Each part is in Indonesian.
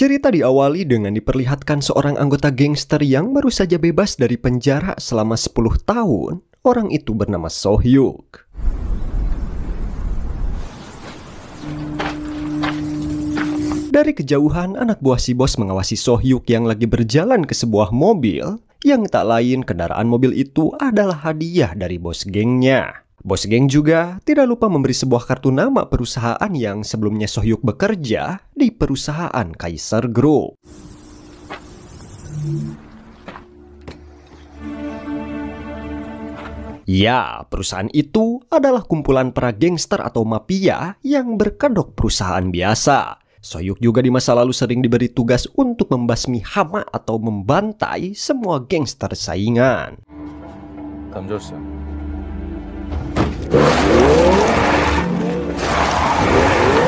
Cerita diawali dengan diperlihatkan seorang anggota gangster yang baru saja bebas dari penjara selama 10 tahun. Orang itu bernama So-hyuk. Dari kejauhan, anak buah si bos mengawasi So-hyuk yang lagi berjalan ke sebuah mobil. Yang tak lain, kendaraan mobil itu adalah hadiah dari bos gengnya. Bos geng juga tidak lupa memberi sebuah kartu nama perusahaan yang sebelumnya So-hyuk bekerja di perusahaan Kaiser Group. Ya, perusahaan itu adalah kumpulan para gangster atau mafia yang berkedok perusahaan biasa. So-hyuk juga di masa lalu sering diberi tugas untuk membasmi hama atau membantai semua gangster saingan.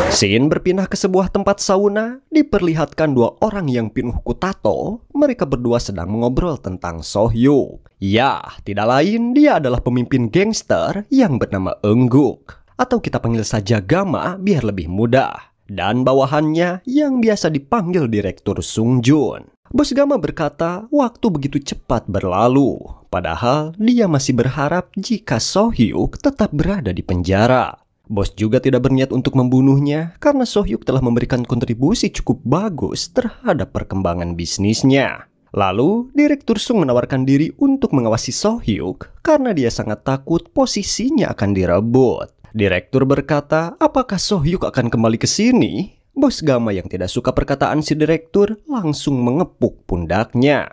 Scene berpindah ke sebuah tempat sauna, diperlihatkan dua orang yang penuh tato. Mereka berdua sedang mengobrol tentang So-hyuk. Ya, tidak lain dia adalah pemimpin gangster yang bernama Eungguk. Atau kita panggil saja Gama biar lebih mudah. Dan bawahannya yang biasa dipanggil Direktur Sung Jun. Bos Gama berkata waktu begitu cepat berlalu. Padahal dia masih berharap jika So-hyuk tetap berada di penjara. Bos juga tidak berniat untuk membunuhnya karena So-hyuk telah memberikan kontribusi cukup bagus terhadap perkembangan bisnisnya. Lalu, Direktur Sung menawarkan diri untuk mengawasi So-hyuk karena dia sangat takut posisinya akan direbut. Direktur berkata, apakah So-hyuk akan kembali ke sini? Bos Gama yang tidak suka perkataan si direktur langsung mengepuk pundaknya.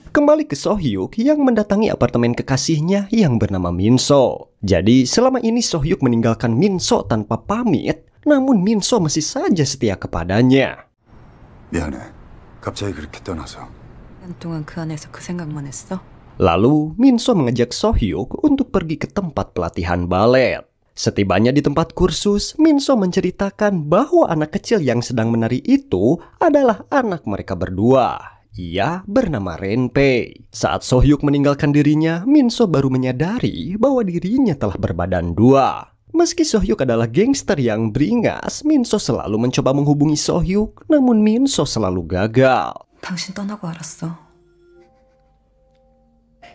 Kembali ke So-hyuk yang mendatangi apartemen kekasihnya yang bernama Min-so. Jadi selama ini So-hyuk meninggalkan Min-so tanpa pamit, namun Min-so masih saja setia kepadanya. 미안해. 갑자기 그렇게 떠나서. 동안 그 안에서 그 생각만 했어? Lalu Min-so mengajak So-hyuk untuk pergi ke tempat pelatihan balet. Setibanya di tempat kursus, Min-so menceritakan bahwa anak kecil yang sedang menari itu adalah anak mereka berdua. Ia bernama Renpei. Saat So-hyuk meninggalkan dirinya, Min-so baru menyadari bahwa dirinya telah berbadan dua. Meski So-hyuk adalah gangster yang beringas, Min-so selalu mencoba menghubungi So-hyuk, namun Min-so selalu gagal. 당신 떠나고 알았어.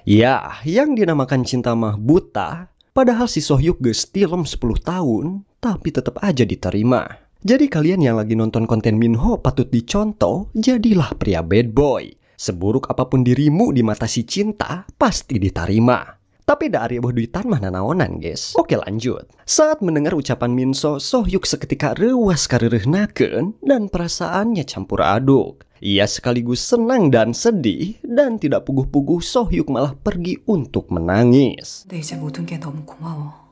Ya, yang dinamakan cinta mah buta. Padahal si So-hyuk gestilem 10 tahun, tapi tetap aja diterima. Jadi kalian yang lagi nonton konten Minho patut dicontoh, jadilah pria bad boy. Seburuk apapun dirimu di mata si cinta, pasti diterima. Tapi dari boh duitan mah nanaonan guys. Oke lanjut. Saat mendengar ucapan Min-so, So-hyuk seketika reuas kareureunnakeun dan perasaannya campur aduk. Ia sekaligus senang dan sedih, dan tidak puguh-puguh So-hyuk malah pergi untuk menangis. 근데 이제 모든 게 너무 고마워.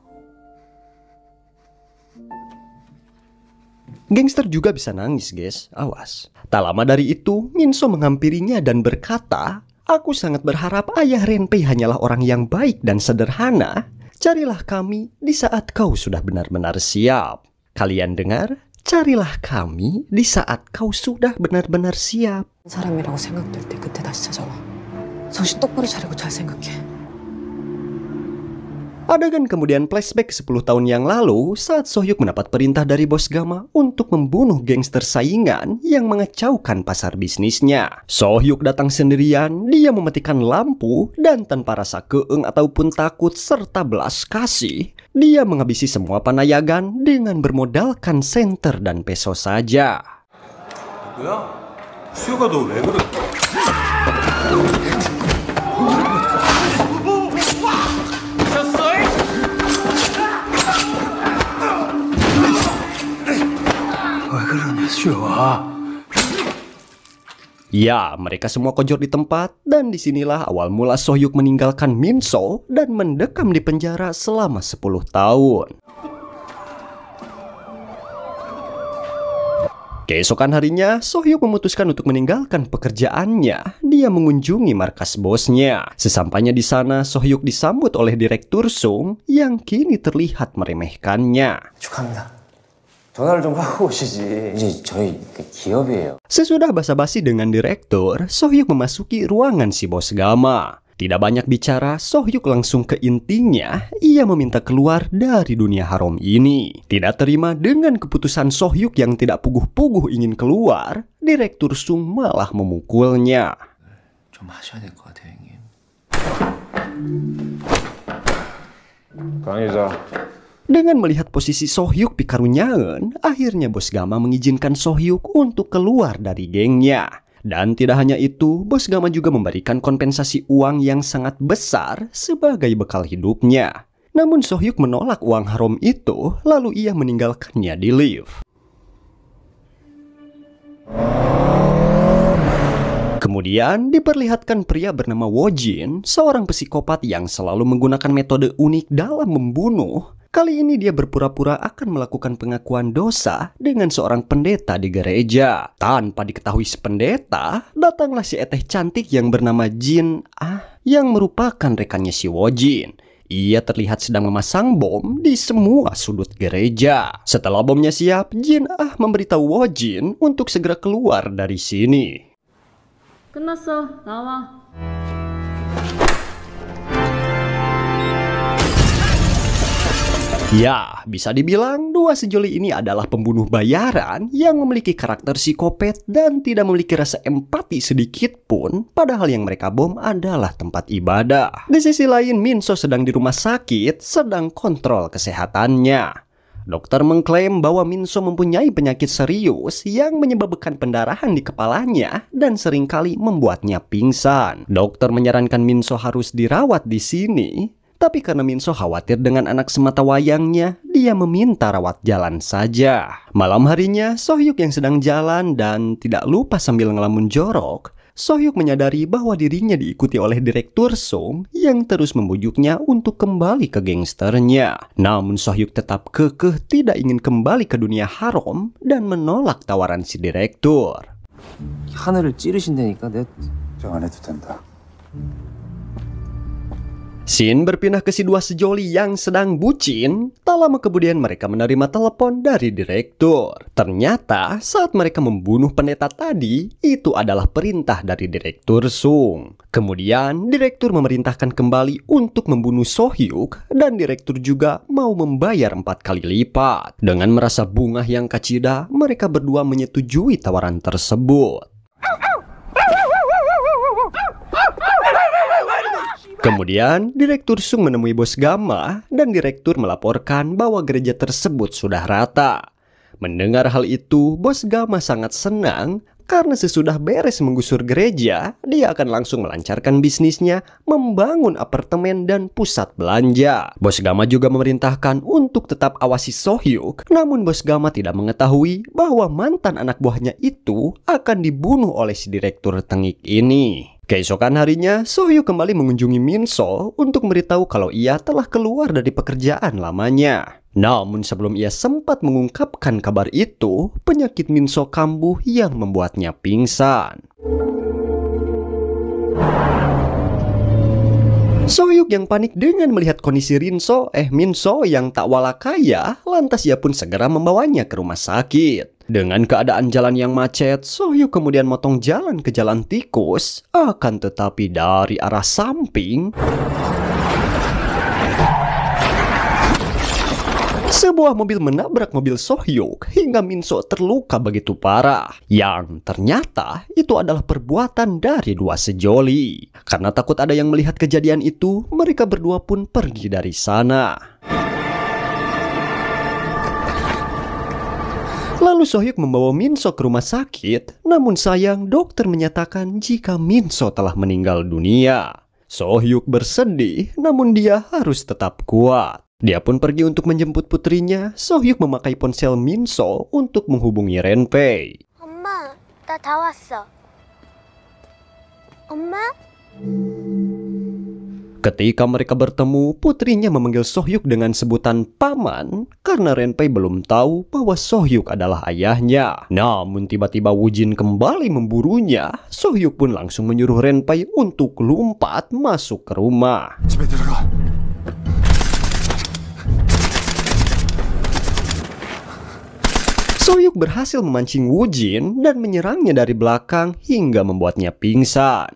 Gangster juga bisa nangis guys, awas. Tak lama dari itu, Min-so menghampirinya dan berkata, aku sangat berharap ayah Renpei hanyalah orang yang baik dan sederhana. Carilah kami di saat kau sudah benar-benar siap. Kalian dengar? Carilah kami di saat kau sudah benar-benar siap. 사람이라고 생각될 때 그때 다시 찾아와. 정신 똑바로 차리고 잘 생각해. Adegan kemudian flashback 10 tahun yang lalu saat So-hyuk mendapat perintah dari bos Gama untuk membunuh gangster saingan yang mengacaukan pasar bisnisnya. So-hyuk datang sendirian, dia mematikan lampu dan tanpa rasa keeng ataupun takut serta belas kasih, dia menghabisi semua panayagan dengan bermodalkan senter dan peso saja. 뭐야? 수혁아 너 왜 그래? Ya, mereka semua kojor di tempat, dan disinilah awal mula So-hyuk meninggalkan Min-so dan mendekam di penjara selama 10 tahun. Keesokan harinya, So-hyuk memutuskan untuk meninggalkan pekerjaannya. Dia mengunjungi markas bosnya. Sesampainya di sana, So-hyuk disambut oleh Direktur Sung yang kini terlihat meremehkannya. 축하합니다. 전화를 좀 하고 오시지. 이제 저희 기업이에요. Sesudah basa-basi dengan direktur, So-hyuk memasuki ruangan si bos Gama. Tidak banyak bicara, Sohyuk langsung ke intinya. Ia meminta keluar dari dunia haram ini. Tidak terima dengan keputusan Sohyuk yang tidak puguh-puguh ingin keluar, Direktur Sung malah memukulnya. 좀 하셔야 될 것 같아요, 형님. 강의자. Dengan melihat posisi Sohyuk pikarunyaeun, akhirnya Bos Gama mengizinkan Sohyuk untuk keluar dari gengnya. Dan tidak hanya itu, Bos Gama juga memberikan kompensasi uang yang sangat besar sebagai bekal hidupnya. Namun Sohyuk menolak uang haram itu, lalu ia meninggalkannya di lift. Kemudian diperlihatkan pria bernama Wojin, seorang psikopat yang selalu menggunakan metode unik dalam membunuh. Kali ini dia berpura-pura akan melakukan pengakuan dosa dengan seorang pendeta di gereja. Tanpa diketahui si pendeta, datanglah si eteh cantik yang bernama Jin yang merupakan rekannya si Wojin. Ia terlihat sedang memasang bom di semua sudut gereja. Setelah bomnya siap, Jin memberitahu Wojin untuk segera keluar dari sini. 끝났어. 나와. Ya, bisa dibilang dua sejoli ini adalah pembunuh bayaran yang memiliki karakter psikopat dan tidak memiliki rasa empati sedikit pun, padahal yang mereka bom adalah tempat ibadah. Di sisi lain, Minso sedang di rumah sakit, sedang kontrol kesehatannya. Dokter mengklaim bahwa Minso mempunyai penyakit serius yang menyebabkan pendarahan di kepalanya dan seringkali membuatnya pingsan. Dokter menyarankan Minso harus dirawat di sini, tapi karena Minso khawatir dengan anak semata wayangnya, dia meminta rawat jalan saja. Malam harinya, Sohyuk yang sedang jalan dan tidak lupa sambil ngelamun jorok, Sohyuk menyadari bahwa dirinya diikuti oleh Direktur Sung yang terus membujuknya untuk kembali ke gangsternya. Namun Sohyuk tetap kekeh tidak ingin kembali ke dunia haram dan menolak tawaran si direktur. 하늘을 찌르신다니까 내가 걱정 안 해도 된다. Scene berpindah ke si dua sejoli yang sedang bucin. Tak lama kemudian mereka menerima telepon dari direktur. Ternyata saat mereka membunuh pendeta tadi, itu adalah perintah dari Direktur Sung. Kemudian direktur memerintahkan kembali untuk membunuh Sohyuk dan direktur juga mau membayar 4 kali lipat. Dengan merasa bungah yang kacida, mereka berdua menyetujui tawaran tersebut. Kemudian, Direktur Sung menemui Bos Gama dan direktur melaporkan bahwa gereja tersebut sudah rata. Mendengar hal itu, Bos Gama sangat senang karena sesudah beres menggusur gereja, dia akan langsung melancarkan bisnisnya, membangun apartemen dan pusat belanja. Bos Gama juga memerintahkan untuk tetap awasi Sohyuk, namun Bos Gama tidak mengetahui bahwa mantan anak buahnya itu akan dibunuh oleh si direktur tengik ini. Keesokan harinya, Sohyuk kembali mengunjungi Minso untuk memberitahu kalau ia telah keluar dari pekerjaan lamanya. Namun sebelum ia sempat mengungkapkan kabar itu, penyakit Minso kambuh yang membuatnya pingsan. Sohyuk yang panik dengan melihat kondisi Minso yang tak walakaya, lantas ia pun segera membawanya ke rumah sakit. Dengan keadaan jalan yang macet, Sohyuk kemudian motong jalan ke jalan tikus, akan tetapi dari arah samping, sebuah mobil menabrak mobil Sohyuk hingga Minso terluka begitu parah. Yang ternyata itu adalah perbuatan dari dua sejoli. Karena takut ada yang melihat kejadian itu, mereka berdua pun pergi dari sana. Lalu Sohyuk membawa Minso ke rumah sakit, namun sayang dokter menyatakan jika Minso telah meninggal dunia. Sohyuk bersedih, namun dia harus tetap kuat. Dia pun pergi untuk menjemput putrinya. Sohyuk memakai ponsel Minso untuk menghubungi Renpei. 엄마, 나 다 왔어. 엄마? Ketika mereka bertemu, putrinya memanggil Sohyuk dengan sebutan paman karena Renpei belum tahu bahwa Sohyuk adalah ayahnya. Namun tiba-tiba Wujin kembali memburunya. Sohyuk pun langsung menyuruh Renpei untuk lompat masuk ke rumah. 집에 들어가. Sohyuk berhasil memancing Wujin dan menyerangnya dari belakang hingga membuatnya pingsan.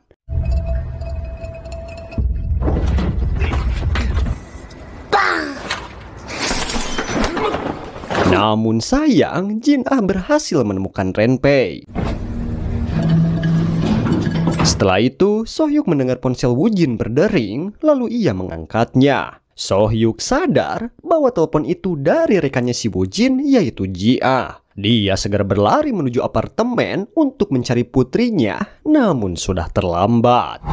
Namun sayang, Jin-ah berhasil menemukan Renpei. Setelah itu, So-hyuk mendengar ponsel Woo-jin berdering, lalu ia mengangkatnya. So-hyuk sadar bahwa telepon itu dari rekannya si Woo-jin, yaitu Ji-ah. Dia segera berlari menuju apartemen untuk mencari putrinya, namun sudah terlambat.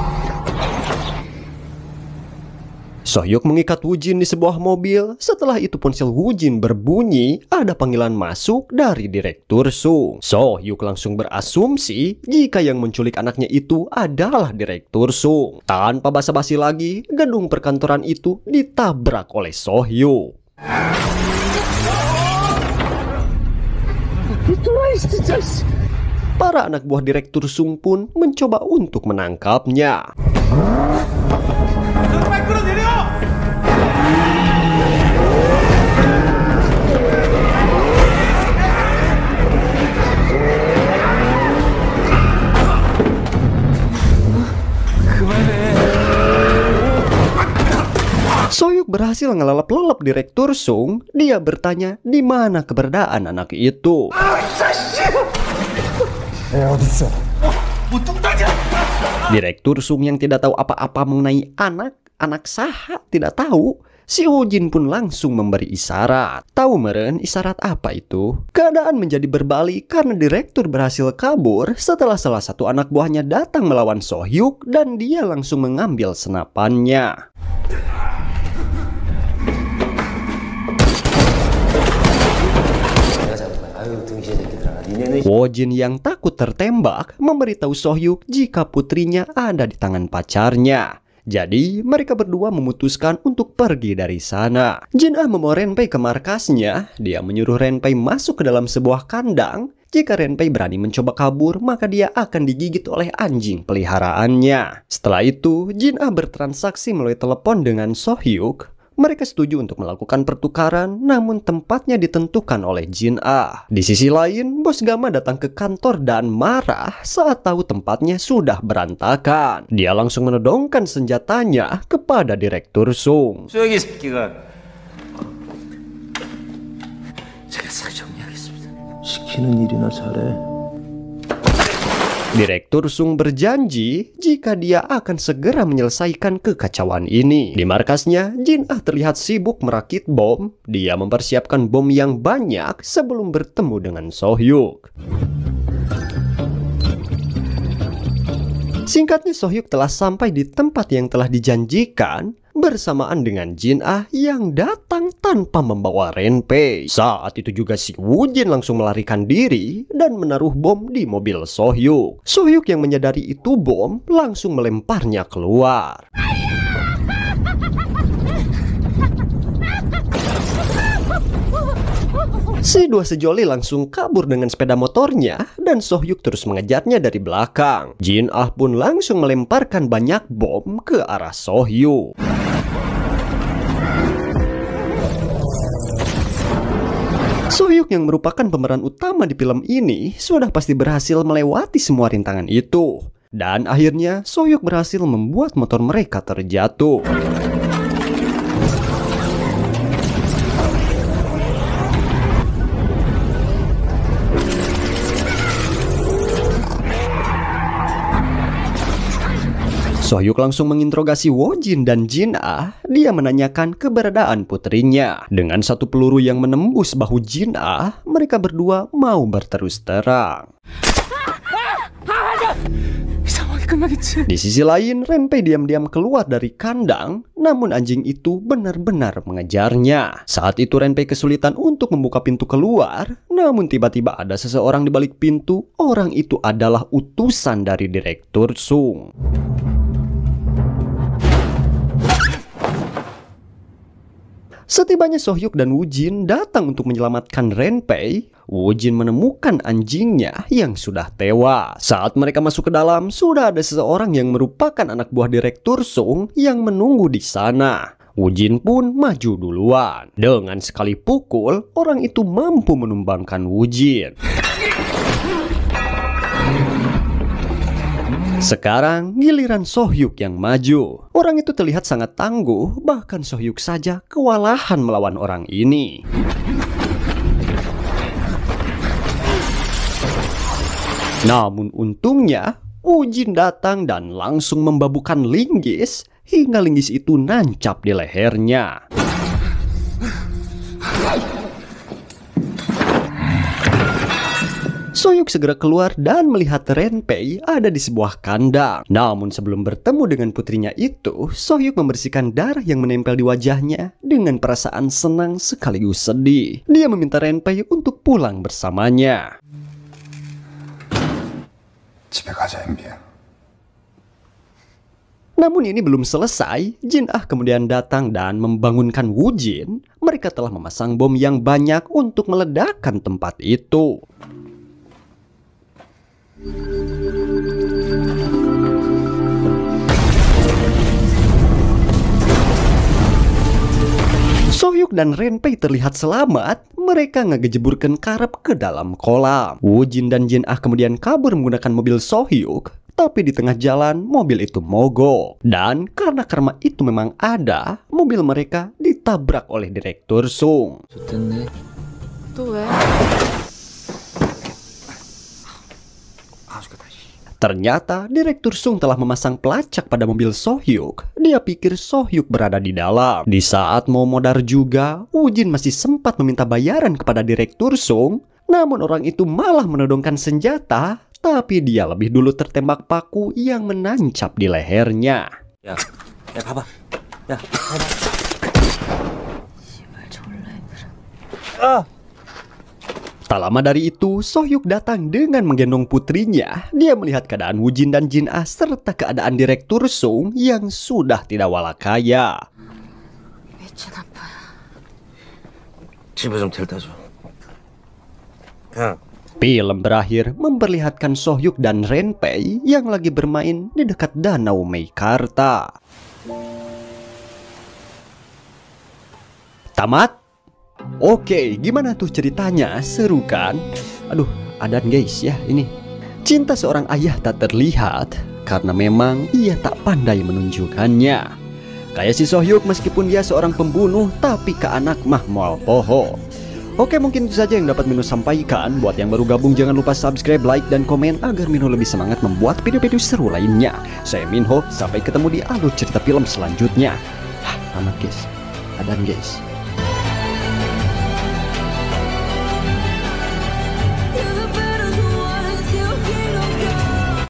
So-hyuk mengikat Woo-jin di sebuah mobil. Setelah itu ponsel Woo-jin berbunyi, ada panggilan masuk dari Direktur Sung. So-hyuk langsung berasumsi jika yang menculik anaknya itu adalah Direktur Sung. Tanpa basa-basi lagi, gedung perkantoran itu ditabrak oleh So-hyuk. Para anak buah Direktur Sung pun mencoba untuk menangkapnya. So-hyuk berhasil ngelelep-lelep Direktur Sung. Dia bertanya di mana keberadaan anak itu. Direktur Sung yang tidak tahu apa-apa mengenai anak saha tidak tahu. Si Woo-jin pun langsung memberi isyarat. Tahu meren isyarat apa itu? Keadaan menjadi berbalik karena direktur berhasil kabur setelah salah satu anak buahnya datang melawan So-hyuk dan dia langsung mengambil senapannya. Woo-jin yang takut tertembak memberitahu So-hyuk jika putrinya ada di tangan pacarnya. Jadi mereka berdua memutuskan untuk pergi dari sana. Jin-ah membawa Renpei ke markasnya. Dia menyuruh Renpei masuk ke dalam sebuah kandang. Jika Renpei berani mencoba kabur, maka dia akan digigit oleh anjing peliharaannya. Setelah itu, Jin-ah bertransaksi melalui telepon dengan So-hyuk. Mereka setuju untuk melakukan pertukaran, namun tempatnya ditentukan oleh Jin-ah. Di sisi lain, bos Gamma datang ke kantor dan marah saat tahu tempatnya sudah berantakan. Dia langsung menodongkan senjatanya kepada Direktur Sung. 수혁이 새끼가 시키는 일이나 잘해. Direktur Sung berjanji jika dia akan segera menyelesaikan kekacauan ini. Di markasnya, Jin-ah terlihat sibuk merakit bom. Dia mempersiapkan bom yang banyak sebelum bertemu dengan So-hyuk. Singkatnya, So-hyuk telah sampai di tempat yang telah dijanjikan bersamaan dengan Jin-ah yang datang tanpa membawa Renpei. Saat itu juga si Woo-jin langsung melarikan diri dan menaruh bom di mobil So-hyuk. So-hyuk yang menyadari itu bom langsung melemparnya keluar. Si dua sejoli langsung kabur dengan sepeda motornya dan So-hyuk terus mengejarnya dari belakang. Jin-ah pun langsung melemparkan banyak bom ke arah So-hyuk. So-hyuk yang merupakan pemeran utama di film ini sudah pasti berhasil melewati semua rintangan itu. Dan akhirnya So-hyuk berhasil membuat motor mereka terjatuh. So-hyuk langsung menginterogasi Woo-jin dan Jin-ah. Dia menanyakan keberadaan putrinya. Dengan satu peluru yang menembus bahu Jin-ah, mereka berdua mau berterus terang. Di sisi lain, Renpei diam-diam keluar dari kandang, namun anjing itu benar-benar mengejarnya. Saat itu Renpei kesulitan untuk membuka pintu keluar, namun tiba-tiba ada seseorang di balik pintu. Orang itu adalah utusan dari Direktur Sung. Setibanya So-hyuk dan Woo-jin datang untuk menyelamatkan Renpei, Woo-jin menemukan anjingnya yang sudah tewas. Saat mereka masuk ke dalam, sudah ada seseorang yang merupakan anak buah Direktur Sung yang menunggu di sana. Woo-jin pun maju duluan. Dengan sekali pukul, orang itu mampu menumbangkan Woo-jin. Sekarang giliran So-hyuk yang maju. Orang itu terlihat sangat tangguh, bahkan So-hyuk saja kewalahan melawan orang ini. Namun untungnya, Woo-jin datang dan langsung membabukan linggis hingga linggis itu nancap di lehernya. Sohyuk segera keluar dan melihat Renpei ada di sebuah kandang. Namun sebelum bertemu dengan putrinya itu, Sohyuk membersihkan darah yang menempel di wajahnya dengan perasaan senang sekaligus sedih. Dia meminta Renpei untuk pulang bersamanya. 집에 가자, 엠비야. Namun ini belum selesai, Jin-ah kemudian datang dan membangunkan Woo-jin. Mereka telah memasang bom yang banyak untuk meledakkan tempat itu. Sohyuk dan Renpei terlihat selamat. Mereka ngejeburkan karep ke dalam kolam. Woo-jin dan Jin-ah kemudian kabur menggunakan mobil Sohyuk. Tapi di tengah jalan, mobil itu mogok. Dan karena karma itu memang ada, mobil mereka ditabrak oleh Direktur Sung. 또 왜? Ternyata Direktur Sung telah memasang pelacak pada mobil Sohyuk. Dia pikir Sohyuk berada di dalam. Di saat mau modar juga, Woo-jin masih sempat meminta bayaran kepada Direktur Sung. Namun orang itu malah menodongkan senjata. Tapi dia lebih dulu tertembak paku yang menancap di lehernya. 야, 봐봐. 야, 봐봐. Tak lama dari itu, Sohyuk datang dengan menggendong putrinya. Dia melihat keadaan Woo-jin dan Jin-ah serta keadaan Direktur Sung yang sudah tidak walakaya. 미친 아빠야. 집에 좀 데려다 줘. 야. Film berakhir memperlihatkan Sohyuk dan Renpei yang lagi bermain di dekat danau Meikarta. Tamat? Oke, gimana tuh ceritanya? Seru kan? Aduh, adan guys ya ini. Cinta seorang ayah tak terlihat karena memang ia tak pandai menunjukkannya. Kayak si Sohyuk meskipun dia seorang pembunuh tapi ke anak mah moal poho. Oke, mungkin itu saja yang dapat Mino sampaikan. Buat yang baru gabung jangan lupa subscribe, like, dan komen agar Mino lebih semangat membuat video-video seru lainnya. Saya Minho, sampai ketemu di alur cerita film selanjutnya. Tamat guys, adan guys.